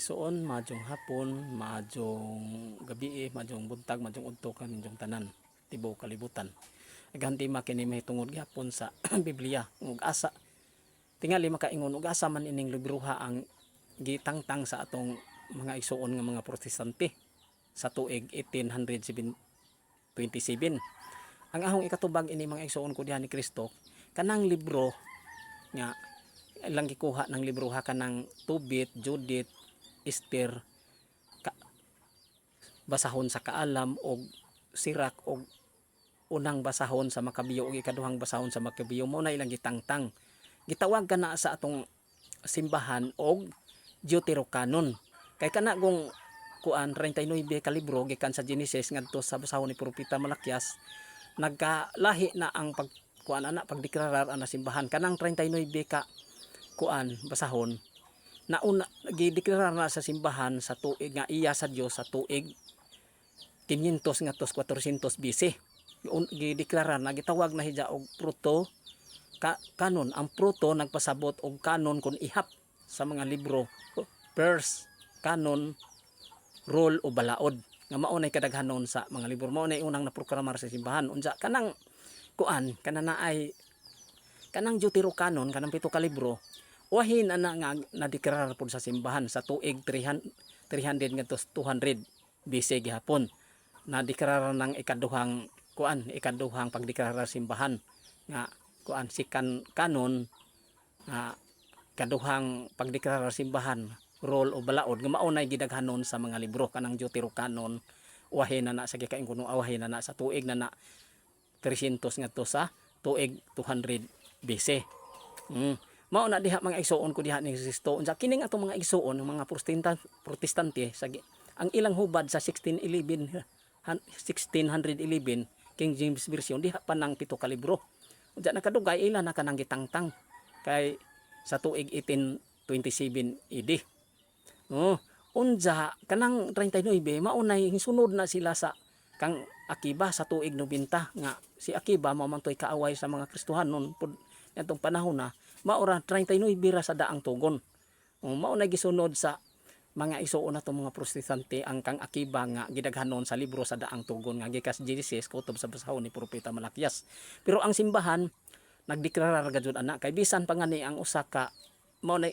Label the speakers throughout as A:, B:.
A: Suon majong hapon, majong gabi, majong buntag, majong udto kaninyong tanan tibuok kalibutan. Agandi makini mahitungod gyapon sa Biblia ug asa tingali makaingon ug asa man ining libruha ang gitangtang sa atong mga igsuon nga mga protestante sa tuig 1827. Ang ahong ikatubag ini mga igsuon ko diha ni Kristo kanang libro nga ilang gikuha ng libro ha kanang Tobit, Judith, Esther, basahon sa Kaalam og Sirak og unang basahon sa Makabiyo ug ikaduhang basahon sa Makabiyo mo na ilang gitangtang. Gitawag kana sa atong simbahan og Deuterocanon. Kay kana kung kuan 39 ka libro gikan sa Genesis ngadto sa basahon ni Propeta Malakias, nagkalahi na ang kuan ana pagdeklarar ana simbahan kanang 39 ka kuan basahon na una gideklarar na sa simbahan sa tuig nga iya sa Dios sa tuig 500 ngadto 400 BC. Gideklarar na gitawag na hiya og proto kanon. Ang proto nagpasabot og kanon kun ihap sa mga libro, verse, kanon, roll o balaod nga mao nay kadaghanon sa mga libro. Mao nay unang naproklamar sa simbahan. Unsa kanang kuan kanana ay kanang Deuterocanon kanang 7 ka libro wahin ana nga nadeklarar pod sa simbahan sa tuig 300 ngadto 200 BC gihapon. Nadeklarar ng ikaduhang pagdeklarar simbahan nga kuan si kanon nga kaduhang pagdeklarar simbahan roll o balaod nga mao nay gidaghanon sa mga libro kanang Deuterocanon wahin na sa gikain kuno awahin na sa tuig na 300 ngadto sa tuig 200 BC. Mao na diha mga igsuon ko diha ni Kristo. Unsa kining atong mga igsuon ng mga protestante sa ang ilang hubad sa 1611 King James Version diha pa nang 7 ka libro. Unsa nakadugay ila na kanang gitangtang kay sa tuig 1827 AD. Unsa kanang 39 maunay sunod na sila sa kang Akiba sa tuig 90 nga si Akiba mao man toy kaaway sa mga Kristohanon pud nitong panahon na maura 39 bira sa daang tugon. Mao na gisunod sa mga igsuon nato mga protestante ang kang Akiba nga gidaghanon sa libro sa daang tugon nga gikas Genesis kutob sa basahon ni Propeta Malakias. Pero ang simbahan nagdeklarar gayud ana kay bisan pa ngani ang usa ka mao na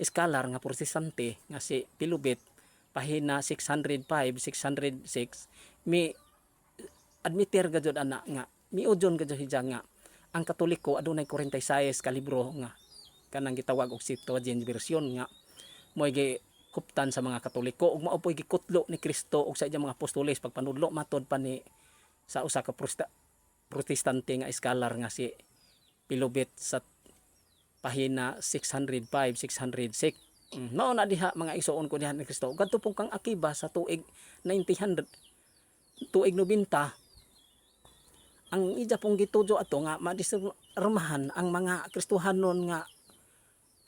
A: iskalar nga protestante nga si Pilubit pahina 605 606 mi admitir gayud ana nga miudyon gayud hiya nga ang Katoliko adunay 46 ka libro nga kanang gitawag og Septuagint version nga mo'y gikuptan sa mga Katoliko ug mao po'y gikutlo ni Kristo ug sa iyang mga apostoles pagpanudlo matod pa ni sa usa ka protestante nga iskalar nga si Pilubit sa pahina 605 606. Mao na diha mga igsuon ko diha ni Kristo. Kadto pong kang Akiba sa tuig 1900 tuig 90 ang ija pong gitudo ato nga madisarmahan ang mga Kristohanon nga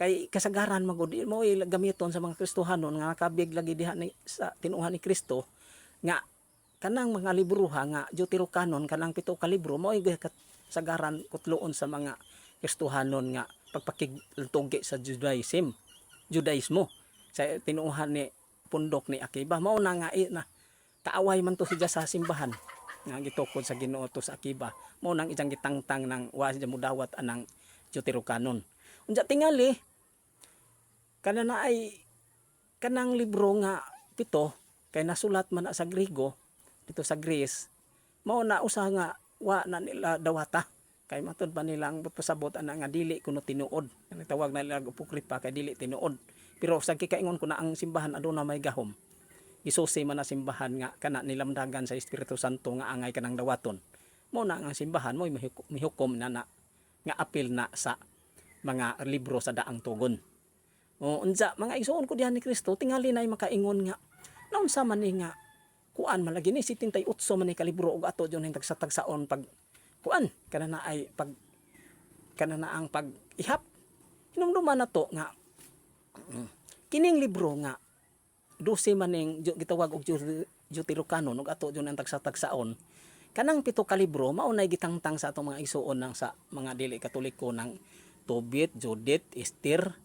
A: kay kasagaran magud mo gamiton sa mga Kristohanon nga nakabig lagi diha ni sa tinuhan ni Kristo nga kanang mga libroha nga Deuterocanon kanang 7 ka libro mo kasagaran kutloon sa mga Kristohanon nga pagpakigtugi sa Judaismo sa tinuhan ni pundok ni Akiba. Mao na nga na kaaway man to siya sa simbahan nga gitukod sa Ginoo to sa Akiba. Mao nang ijang gitangtang ng wa siya mudawat anang Deuterocanon. Unsa tingali kanana ay kanang libro nga 7 kay nasulat man sa Griego dito sa Greece. Mao na usa nga wa na nila dawata kay matud pa nilang pasabot ana nga dili kuno tinuod. Ang tawag na nila apokripa kay dili tinuod. Pero sa kikaingon ko na ang simbahan aduna may gahom. Gisusi man na simbahan nga kana nilamdagan sa Espiritu Santo nga angay kanang dawaton. Mao na ang simbahan mo mihukom na nga apil na sa mga libro sa daang tugon. Unsa mga igsuon ko diha ni Kristo tingali nay makaingon nga naunsa man ni nga kuan malagi ni 78 man ni ka libro ug ato jud ning tagsatagsaon pag kuan kanana ay pag kanana ang pag ihap hinumduman na to nga kining libro nga 12 man ning gitawag og Deuterocanon ug ato jud ang tagsatagsaon kanang 7 ka libro mao nay gitangtang sa atong mga igsuon nang sa mga dili Katoliko ng Tobit, Judith, Esther,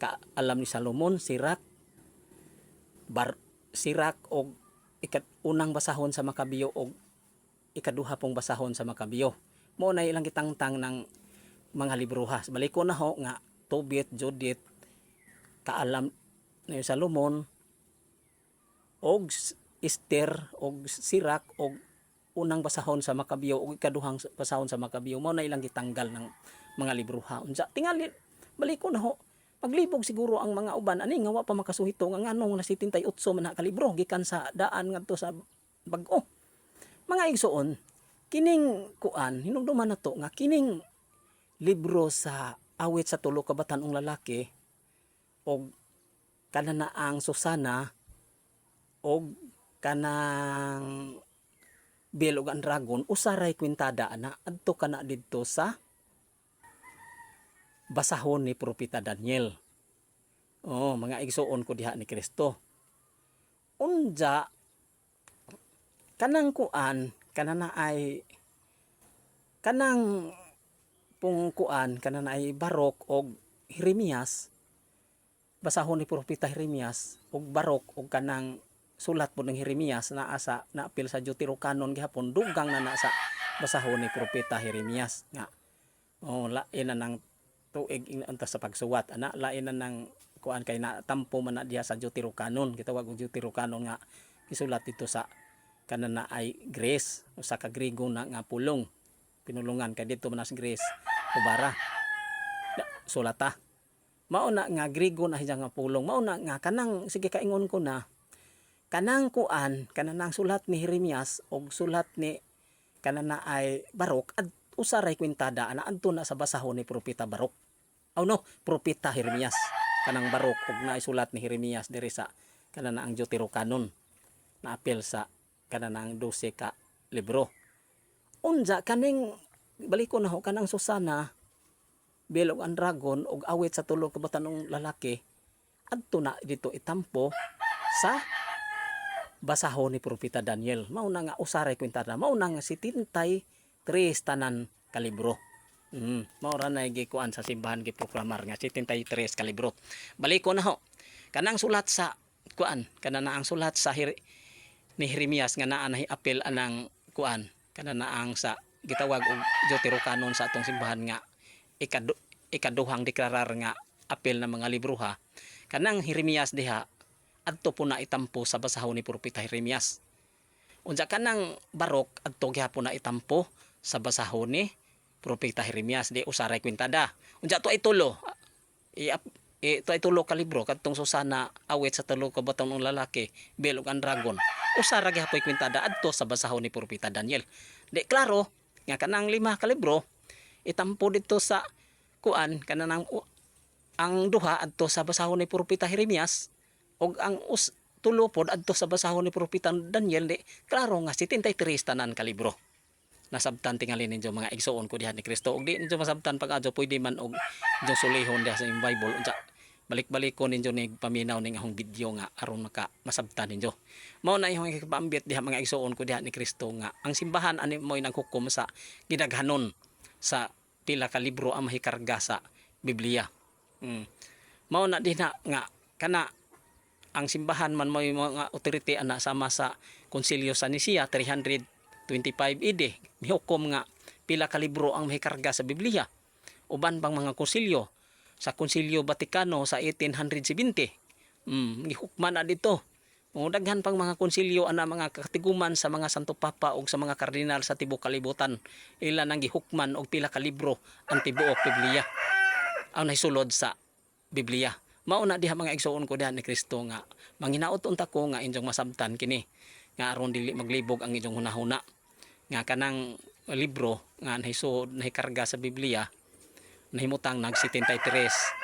A: Kaalam ni Salomon, Sirak, sirak og unang basahon sa Makabiyo og ikaduha pong basahon sa Makabiyo. Mao na ilang gitangtang ng mga libruha. Balik ko na ho nga Tobit, Judith, Kaalam ni Salomon og Esther og Sirak og unang basahon sa Makabiyo og ikaduhang basahon sa Makabiyo. Mao na ilang gitanggal ng mga libruha. Unsa tingali balik ko na ho. Maglibog siguro ang mga uban ani nga wa pa makasuhito nga nganong na 78 man na ka libro gikan sa daan ngadto sa bag-o. Mga igsoon, kining kuan hinumduman nato nga kining libro sa awit sa tulo ka batan-ong lalaki og kananaang Susana og kanang Bill ug ang Dragon usaray kwintada ana adto kana didto sa basahon ni Propeta Daniel. Oh, mga igsoon ko diha ni Kristo. Unja kanang kuan kanana ay kanang pungkuan kanana ay Barok og Jeremias, basahon ni Propeta Jeremias og Barok og kanang sulat po ng Jeremias na asa na apil sa Deuterocanon gihapon dugang na sa basahon ni Propeta Jeremias nga lain na ng tuig anta sa pagsuwat ana lain na ng kuan kay na tampo man na diha sa Deuterocanon gitawag og Deuterocanon nga isulat dito sa kanana ay Greece o sa Griego na nga pulong pinulungan kay dito man sa Greece ubara sulata mao na nga Griego na siya nga pulong mao na nga kanang sige kaingon ko na kanang kuan kanang sulat ni Jeremias og sulat ni kanana ay Barok at usaray kwintada ana adto na sa basahon ni Propeta Barok Propeta Jeremias kanang Barok og naisulat ni Jeremias diri sa kanana ang Deuterocanon na apil sa kanang 12 ka libro. Unja kaning balik ko na ho kanang Susana, Bill ug ang Dragon og awit sa tulo ka batan-ong lalaki adto na dito itampo sa basahon ni Propeta Daniel. Mao na nga usaray kwintada, mao na nga 73 tanan ka libro. Mao ra na gikuan sa simbahan giproklamar nga 73 ka libro. Balik ko na ho kanang sulat sa kuan kanana ang sulat sa ni Jeremias nga naa na apil anang kuan kanana ang sa gitawag og Deuterocanon sa atong simbahan nga ikaduhang deklarar nga apil na mga libruha kanang Jeremias diha adto po na itampo sa basahon ni Propeta Jeremias. Unsa kanang Barok adto gyapon na itampo sa basahon ni Propeta Jeremias di usaray kwintada. Unsa to ay tulo ito ay tulo ka libro kadtong Susana awit sa tulo ka batan-ong lalaki Bill ug ang Dragon usara gyapon kwintada adto sa basahon ni Propeta Daniel. Di klaro nga kanang 5 ka libro itampo dito sa kuan kanang ang duha adto sa basahon ni Propeta Jeremias og ang tulo pod adto sa basahon ni Propeta Daniel. Di klaro nga 73 tanan ka libro. Nasabtan tingali ninyo mga igsoon ko diha ni Kristo og di ninyo masabtan pag adto pwede man og inyo sulihon diha sa Bible unsa balik-balik ko ninyo ni paminaw ning akong video nga aron maka masabtan ninyo. Mao na ihong ikapaambit diha mga igsoon ko diha ni Kristo nga ang simbahan ani mo'y naghukom sa gidaghanon sa pila ka libro ang mahikarga sa Biblia. Mao na din na nga kana ang simbahan man mo'y mga authority ana sama sa Konsilyo sa Nicea 325 AD mihukom nga pila ka libro ang mahikarga sa Biblia. Uban bang mga konsilyo sa Konsilyo Vaticano sa 1870 gihukman na dito. Daghan pang mga konsilyo ana mga katiguman sa mga Santo Papa ug sa mga kardinal sa tibuok kalibutan ila nang gihukman og pila ka libro ang tibuok Biblia ang naisulod sa Biblia. Mao na diha mga igsoon ko diha ni Kristo nga manghinaot unta ko nga inyong masabtan kini nga aron dili maglibog ang inyong hunahuna nga kanang libro nga nahikarga sa Biblia nahimutang nag 73